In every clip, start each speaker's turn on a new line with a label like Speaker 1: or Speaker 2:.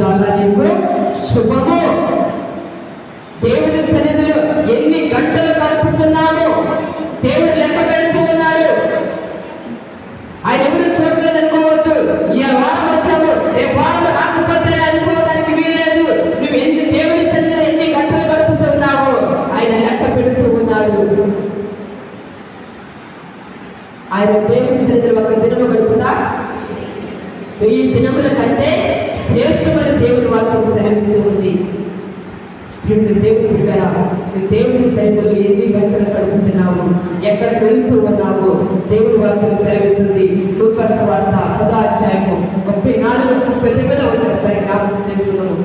Speaker 1: స్తోత్రాల నీకు శుభము. దేవుని సన్నిధిలో ఎన్ని గంటలు గడుపుతున్నామో దేవుడు లెక్క పెడుతూ ఉన్నాడు. ఆయన ఎవరు చూడలేదు అనుకోవద్దు. ఈ వారం వచ్చాము, రేపు వారం రాకపోతే అనుకోవడానికి వీల్లేదు. నువ్వు ఎన్ని దేవుని సన్నిధిలో ఎన్ని గంటలు గడుపుతున్నావో ఆయన లెక్క పెడుతూ ఉన్నాడు. ఆయన దేవుని సన్నిధిలో ఒక దినము గడుపుతా 1000 దినముల కంటే శ్రేష్టమైన దేవుని వాక్యం సెలవిస్తూ ఉంది. దేవుని బిడ్డరా, నువ్వు దేవుని సన్నిధిలో ఎన్ని గంటలు గడుపుతున్నావు, ఎక్కడికి వెళ్తూ ఉన్నావు దేవుని వాక్యం సెలవిస్తుంది. లూకా సువార్త 10వ అధ్యాయము 34-39 వచ్చిన సరే జ్ఞాపకం చేసుకున్నాము.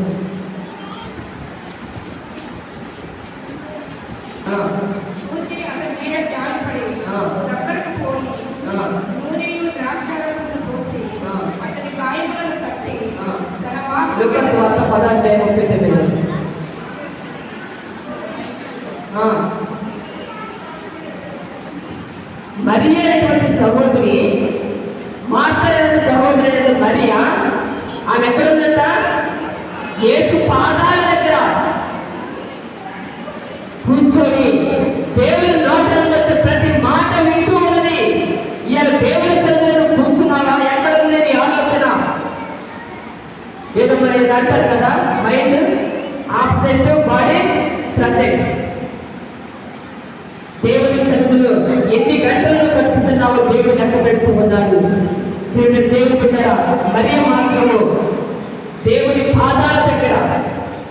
Speaker 1: లూకా సువార్త 10వ అధ్యాయం 39. మరియ అనేటువంటి సహోదరి, మార్త అనేటువంటి సహోదరి అయినటువంటి మరియ, ఆమె ఎక్కడుందంట? యేసు పాదాల దగ్గర కూర్చొని దేవుని నోట నుండి వచ్చే ప్రతి మాట వింటూ ఉన్నది. ఇవాళ దేవుని సన్నిధిలో కూర్చున్నావా? ఎక్కడ ఉంది నీ ఆలోచన? ఏదో మరి అంటారు కదా, మైండ్ ఆబ్సెంట్, బాడీ ప్రజెంట్. దేవుని సన్నిధిలో ఎన్ని గంటలను గడుపుతున్నావో దేవుడు లెక్క పెడుతూ ఉన్నాడు. దేవుని బిడ్డరా, మరియ మాత్రము దేవుని పాదాల దగ్గర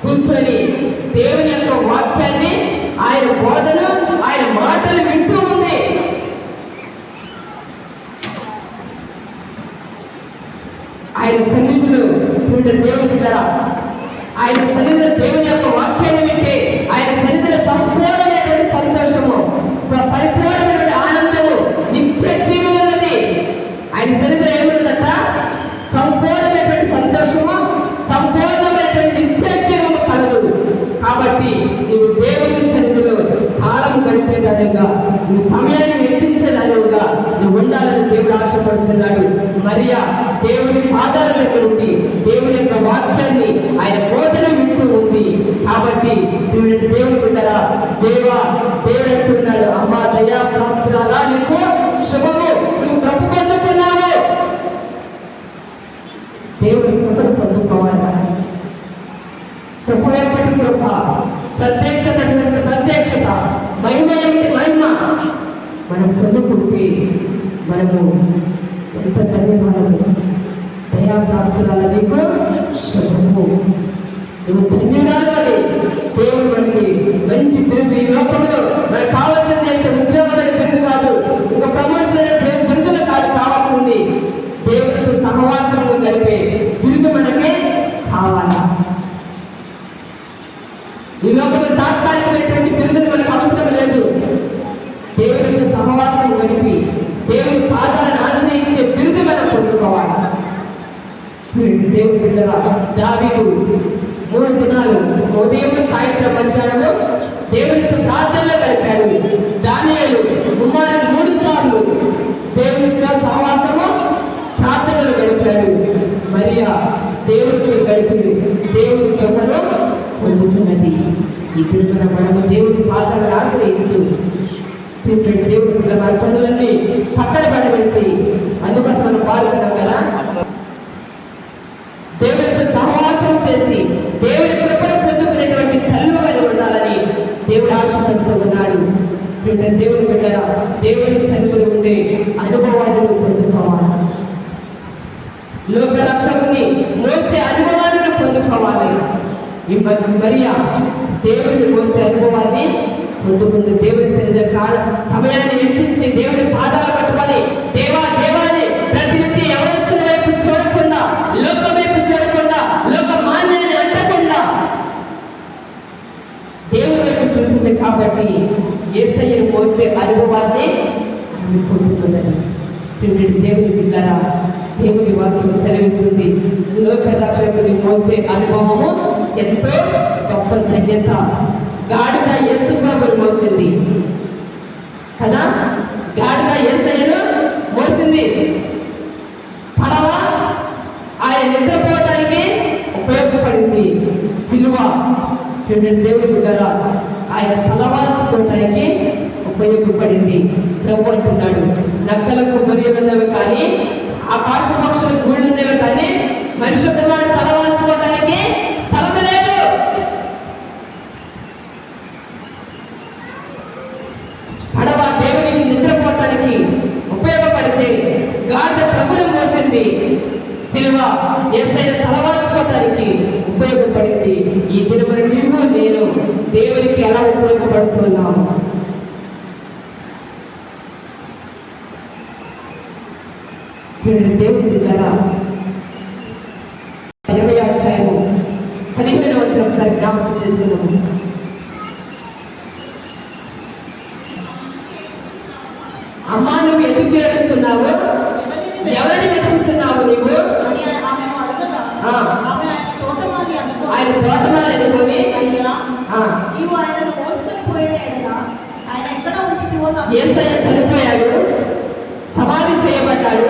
Speaker 1: కూర్చొని దేవుని యొక్క వాక్యాన్ని, ఆయన బోధను, ఆయన మాటలు వింటూ ఉంది. ఆయన సన్నిధిలో దేవుని బిడ్డరా, ఆయన సన్నిధిలో దేవుని యొక్క వాక్యాన్ని వింటే ఆయన సన్నిధిలో సంపూర్ణమైనటువంటి సంతోషము, పరిపూర్ణమైనటువంటి ఆనందము, నిత్య జీవం ఉన్నది. ఆయన సన్నిధిలో ఏమున్నదట? సంపూర్ణమైనటువంటి సంతోషము, సంపూర్ణమైనటువంటి నిత్య జీవము కలదు. కాబట్టి నువ్వు దేవుని సన్నిధిలో కాలము గడిపేదానిగా, నువ్వు సమయాన్ని వెచ్చించేదానిగా నువ్వు ఉండాలని దేవుడు ఆశపడుతున్నాడు. మరియా దేవుని పాదాల దగ్గర ఉంది, దేవుని యొక్క వాక్యాన్ని, ఆయన బోధన వింటూ ఉంది. కాబట్టి దేవుని బిడ్డరా, దేవుడు అంటున్నాడు, అమ్మా దయా ప్రాప్తురాలా నీకు శుభము, నువ్వు కప్పు పొందుకున్నావు. దేవుడి కృపను పొందుకోవాలా? కృప ఎప్పటి కృప, ప్రత్యక్షత ప్రత్యక్షత, మహిమ ఏమిటి మహిమ మనం పొందుకుంటే మనము ఎంత ధన్యవాదము. దయా ప్రాప్తురాల నీకు శుభము, నువ్వు ధన్యురాలని. దేవుడు మనకి మంచి బిరుదు ఈ లోకంలో మనకు కావాల్సింది అంటే ఉద్యోగమైన బిరుదు కాదు, ఇంకా ప్రమోషన్ అనే బిరుదులు కాదు కావాల్సింది. దేవుడితో సహవాసము కలిపే బిరుదు మనకే కావాలా? ఈ లోకంలో తాత్కాలికమైనటువంటి బిరుదులు మనకు అవసరం లేదు. దేవుడితో సహవాసం గడిపి దేవుని పాదాలను ఆశ్రయించే బిరుదు మనం పొందుకోవాలి. దేవుడి బిడ్డగా దావీదు 3 దినాలు ఉదయం, సాయంత్రం, మధ్యాహ్నము దేవునితో ప్రార్థనలో గడిపాడు. దానియేలు 3 సార్లు దేవునితో సహవాసము, ప్రార్థనలు గడిపాడు. మరియా దేవుడితో గడిపి దేవుని కృపను పొందుతున్నది. ఈ తిరుమల మనము దేవుని పాదాలను ఆశ్రయిస్తూ దేవుడి పిల్లల చదువులన్నీ పక్కన పడవేసి, అందుకోసం మనం పాల్గొన్నాం కదా, దేవునితో సహవాసం చేసి దేవుని కృపను పొందుకునేటువంటి తల్లుగా ఉండాలని దేవుడు ఆశపడుతూ ఉన్నాడు. దేవుని బిడ్డరా, దేవుని సన్నిధిలో ఉండే అనుభవాన్ని పొందుకోవాలి. లోక రక్షకుని మోసే అనుభవాన్ని పొందుకోవాలి. ఈ మరియా దేవుడిని మోసే అనుభవాన్ని పొందుకుంది. దేవుని సన్నిధిలో సమయాన్ని వెచ్చించి దేవుని పాదాలు పట్టుకొని దేవా దేవాన్ని ప్రతినిధి ఎవరస్తుల వైపు చూడకుండా, లోకం వైపు చూడకుండా, లోక మాన్యాన్ని అంటకుండా దేవుని వైపు చూసింది. కాబట్టి యేసయ్యను మోసే అనుభవాన్ని పొందుతున్నది. దేవుని బిడ్డరా, దేవుని వాక్యం సెలవిస్తుంది, లోక రక్షకుని మోసే అనుభవము ఎంతో గొప్ప ధన్యత. గాడిద యేసు ప్రభువును మోసింది కదా, గాడిద యేసయ్యను మోసింది. పడవ ఆయన నిద్రపోవటానికి ఉపయోగపడింది. దేవుడు బిడ్డరా ఆయన తలవాల్చుకోవటానికి ఉపయోగపడింది. ప్రభు అంటున్నాడు, నక్కలకు గొర్రెలు ఉన్నవి కానీ, ఆకాశ పక్షులకు గూళ్ళు ఉన్నవి కానీ, మనిషి కుమారుడు తలవాల్చుకోవటానికి స్థలం లేదు. పడవ దేవునికి నిద్రపోవటానికి ఉపయోగపడితే గాడిద ప్రభుని మోసింది, సిలువ యేసయ్య తలవాల్చుకోవటానికి ఉపయోగపడింది. ఈ దినమున నీవు నేను దేవునికి ఎలా ఉపయోగపడుతున్నాము? దేవుడు బిడ్డరా 20వ అధ్యాయము 15వ వచనం ఒకసారి జ్ఞాపకం చేసుకున్నాము. అమ్మా, నువ్వు ఎందుకు ఏడుస్తున్నావు? ఎవరిని వెతుకుతున్నావు నీవు? ఆయన తోటమాలి అనుకొని, యేసయ్య చనిపోయాడు, సమాధి చేయబడ్డాడు,